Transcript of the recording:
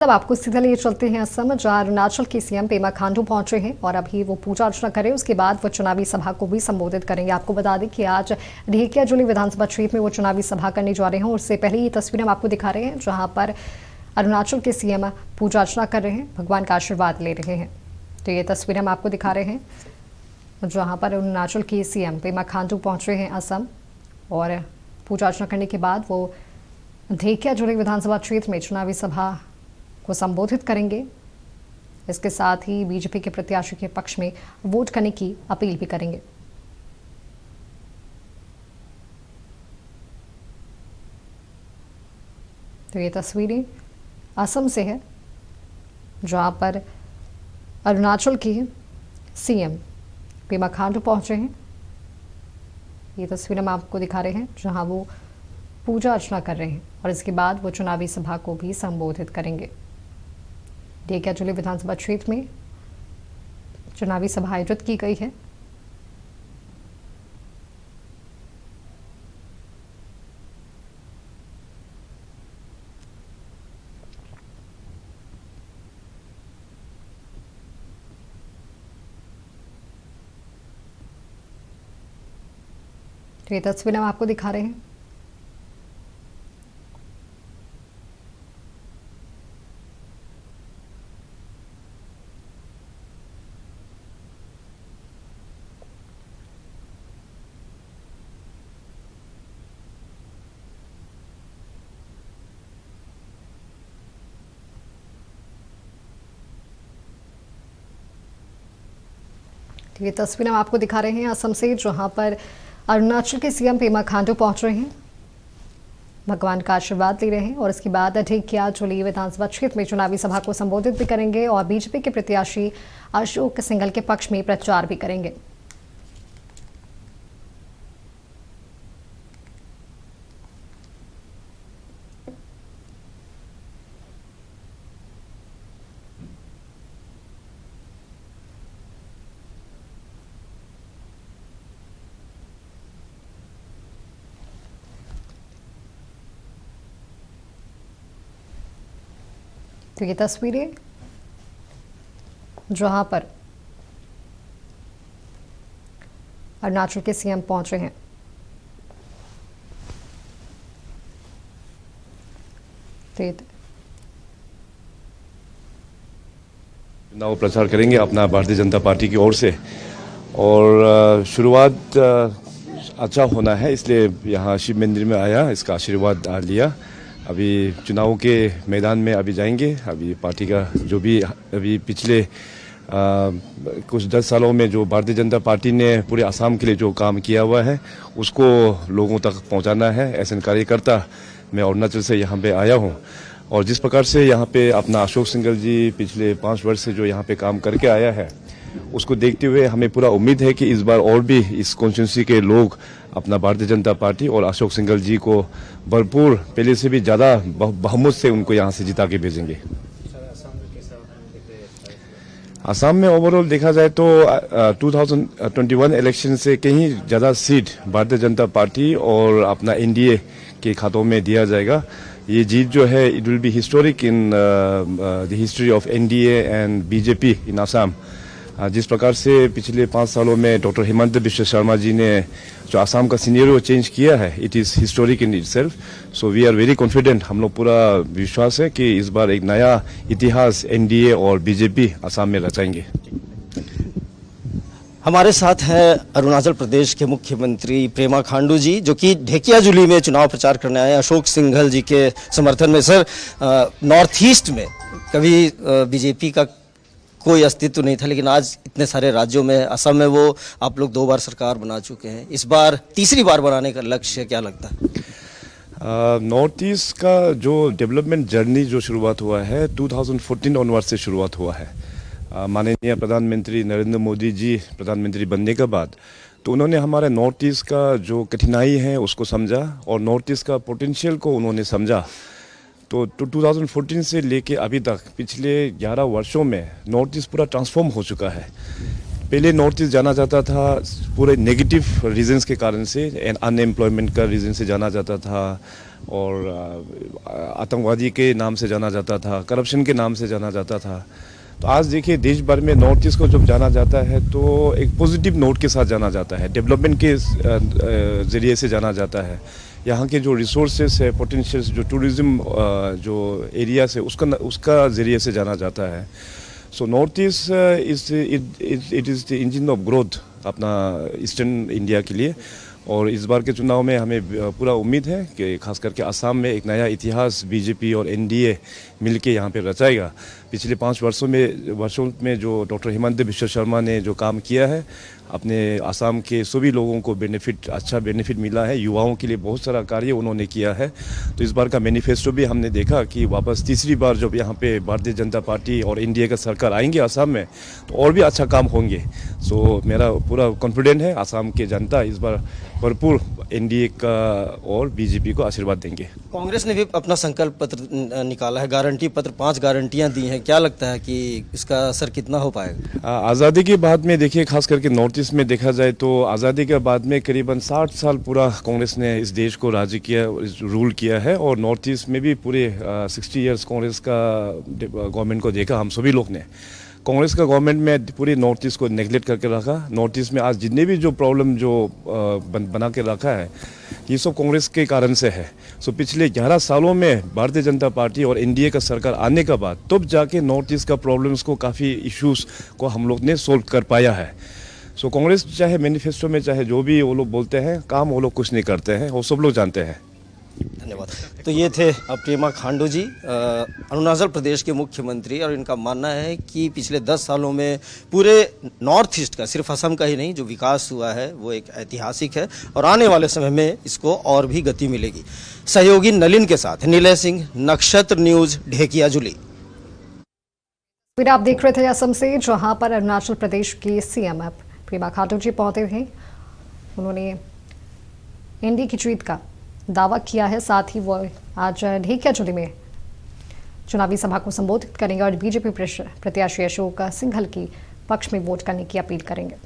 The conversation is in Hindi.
अब आपको सीधा लिए चलते हैं असम, जहां अरुणाचल के सीएम पेमा खांडू पहुंचे हैं और अभी वो पूजा अर्चना करें। उसके बाद वो चुनावी सभा को भी संबोधित करेंगे। आपको बता दें कि आज ढेकियाजुली विधानसभा क्षेत्र में वो चुनावी सभा करने जा रहे हैं। उससे पहले ये तस्वीर हम आपको दिखा रहे हैं जहां पर अरुणाचल के सीएम पूजा अर्चना कर रहे हैं, भगवान का आशीर्वाद ले रहे हैं। तो ये तस्वीर हम आपको दिखा रहे हैं जहाँ पर अरुणाचल के सीएम पेमा खांडू पहुंचे हैं असम, और पूजा अर्चना करने के बाद वो ढेकियाजुली विधानसभा क्षेत्र में चुनावी सभा को संबोधित करेंगे। इसके साथ ही बीजेपी के प्रत्याशी के पक्ष में वोट करने की अपील भी करेंगे। तो ये तस्वीरें असम से है जहां पर अरुणाचल के सीएम पेमा खांडू पहुंचे हैं। ये तस्वीर हम आपको दिखा रहे हैं जहां वो पूजा अर्चना कर रहे हैं और इसके बाद वो चुनावी सभा को भी संबोधित करेंगे। ढेकियाजुली विधानसभा क्षेत्र में चुनावी सभा आयोजित की गई है। तो ये तस्वीर हम आपको दिखा रहे हैं। ये तस्वीर हम आपको दिखा रहे हैं असम से, जहां पर अरुणाचल के सीएम पेमा खांडू पहुंच रहे हैं, भगवान का आशीर्वाद ले रहे हैं और इसके बाद ढेकियाजुली विधानसभा क्षेत्र में चुनावी सभा को संबोधित भी करेंगे और बीजेपी के प्रत्याशी अशोक सिंघल के पक्ष में प्रचार भी करेंगे। तो ये तस्वीरें जहां पर अरुणाचल के सीएम पहुंचे हैं। चुनाव प्रचार करेंगे अपना भारतीय जनता पार्टी की ओर से, और शुरुआत अच्छा होना है, इसलिए यहाँ शिव मंदिर में आया, इसका आशीर्वाद लिया। अभी चुनाव के मैदान में अभी जाएंगे। अभी पार्टी का जो भी अभी पिछले कुछ 10 सालों में जो भारतीय जनता पार्टी ने पूरे असम के लिए जो काम किया हुआ है उसको लोगों तक पहुंचाना है। ऐसे कार्यकर्ता मैं अरुणाचल से यहाँ पे आया हूँ, और जिस प्रकार से यहाँ पे अपना अशोक सिंघल जी पिछले 5 वर्ष से जो यहाँ पे काम करके आया है, उसको देखते हुए हमें पूरा उम्मीद है कि इस बार और भी इस कॉन्स्टिट्यूंसी के लोग अपना भारतीय जनता पार्टी और अशोक सिंघल जी को भरपूर पहले से भी ज़्यादा बहुमत से उनको यहाँ से जिता के भेजेंगे। असम में ओवरऑल देखा जाए तो 2021 इलेक्शन से कहीं ज़्यादा सीट भारतीय जनता पार्टी और अपना एनडीए के खातों में दिया जाएगा। ये जीत जो है it will be historic in the history of NDA and BJP in Assam. जिस प्रकार से पिछले 5 सालों में डॉक्टर हेमंत बिश्व शर्मा जी ने जो असम का सिनेरियो चेंज किया है, it is historic in itself. So we are very confident, हम लोग पूरा विश्वास है कि इस बार एक नया इतिहास एनडीए और बीजेपी असम में रचाएंगे। हमारे साथ हैं अरुणाचल प्रदेश के मुख्यमंत्री पेमा खांडू जी, जो कि ढेकियाजुली में चुनाव प्रचार करने आए अशोक सिंघल जी के समर्थन में। सर, नॉर्थ ईस्ट में कभी बीजेपी का कोई अस्तित्व नहीं था, लेकिन आज इतने सारे राज्यों में, असम में वो आप लोग 2 बार सरकार बना चुके हैं, इस बार तीसरी बार बनाने का लक्ष्य क्या लगता है? नॉर्थ ईस्ट का जो डेवलपमेंट जर्नी जो शुरुआत हुआ है 2014 ऑनवर्ड से शुरुआत हुआ है। माननीय प्रधानमंत्री नरेंद्र मोदी जी प्रधानमंत्री बनने के बाद तो उन्होंने हमारे नॉर्थ ईस्ट का जो कठिनाई है उसको समझा और नॉर्थ ईस्ट का पोटेंशियल को उन्होंने समझा। तो 2014 से लेके अभी तक पिछले 11 वर्षों में नॉर्थ ईस्ट पूरा ट्रांसफॉर्म हो चुका है। पहले नॉर्थ ईस्ट जाना जाता था पूरे नेगेटिव रीजंस के कारण से, अनएम्प्लॉयमेंट का रीजन से जाना जाता था, और आतंकवादी के नाम से जाना जाता था, करप्शन के नाम से जाना जाता था। तो आज देखिए देश भर में नॉर्थ ईस्ट को जब जाना जाता है तो एक पॉजिटिव नोट के साथ जाना जाता है, डेवलपमेंट के ज़रिए से जाना जाता है। यहाँ के जो रिसोर्सेस है, पोटेंशियल्स, जो टूरिज़्म जो एरियाज है उसका ज़रिए से जाना जाता है। So north east it is the engine of growth अपना ईस्टर्न इंडिया के लिए। और इस बार के चुनाव में हमें पूरा उम्मीद है कि खास करके असम में एक नया इतिहास बीजेपी और एनडीए मिलके यहाँ पे रचाएगा। पिछले 5 वर्षों में जो डॉक्टर हिमंत बिश्व शर्मा ने जो काम किया है, अपने असम के सभी लोगों को अच्छा बेनिफिट मिला है, युवाओं के लिए बहुत सारा कार्य उन्होंने किया है। तो इस बार का मैनिफेस्टो भी हमने देखा कि वापस तीसरी बार जब यहाँ पे भारतीय जनता पार्टी और एनडीए का सरकार आएंगे असम में तो और भी अच्छा काम होंगे। सो मेरा पूरा कॉन्फिडेंट है असम के जनता इस बार भरपूर एनडीए का और बीजेपी को आशीर्वाद देंगे। कांग्रेस ने भी अपना संकल्प पत्र निकाला है, गारंटी पत्र, 5 गारंटियां दी हैं। क्या लगता है कि इसका असर कितना हो पाएगा? आज़ादी के बाद में देखिए खास करके नॉर्थ ईस्ट में देखा जाए तो आज़ादी के बाद में करीबन 60 साल पूरा कांग्रेस ने इस देश को राज्य किया, रूल किया है। और नॉर्थ ईस्ट में भी पूरे 60 ईयर्स कांग्रेस का गवर्नमेंट को देखा हम सभी लोग ने। कांग्रेस का गवर्नमेंट में पूरे नॉर्थ ईस्ट को नेगलेक्ट करके रखा। नॉर्थ ईस्ट में आज जितने भी जो प्रॉब्लम जो बना के रखा है ये सब कांग्रेस के कारण से है। सो पिछले 11 सालों में भारतीय जनता पार्टी और एनडीए का सरकार आने के बाद तब जाके नॉर्थ ईस्ट का प्रॉब्लम्स को, काफ़ी इश्यूज को हम लोग ने सोल्व कर पाया है। सो कांग्रेस चाहे मैनिफेस्टो में चाहे जो भी वो लोग बोलते हैं, काम वो लोग कुछ नहीं करते हैं, वो सब लोग जानते हैं। धन्यवाद। तो ये थे प्रेमा खांडू जी, अरुणाचल प्रदेश के मुख्यमंत्री, और इनका मानना है कि पिछले 10 सालों में पूरे नॉर्थ ईस्ट का, सिर्फ असम का ही नहीं, जो विकास हुआ है वो एक ऐतिहासिक है और आने वाले समय में इसको और भी गति मिलेगी। सहयोगी नलिन के साथ निलय सिंह, नक्षत्र न्यूज, ढेकियाजुली। फिर आप देख रहे थे असम से, जहां पर अरुणाचल प्रदेश के सीएम प्रेमा खांडू जी पहुंचे थे। उन्होंने एनडीए की जीत का दावा किया है, साथ ही वो आज ढेकियाजुली में चुनावी सभा को संबोधित करेंगे और बीजेपी प्रत्याशी अशोक सिंघल की पक्ष में वोट करने की अपील करेंगे।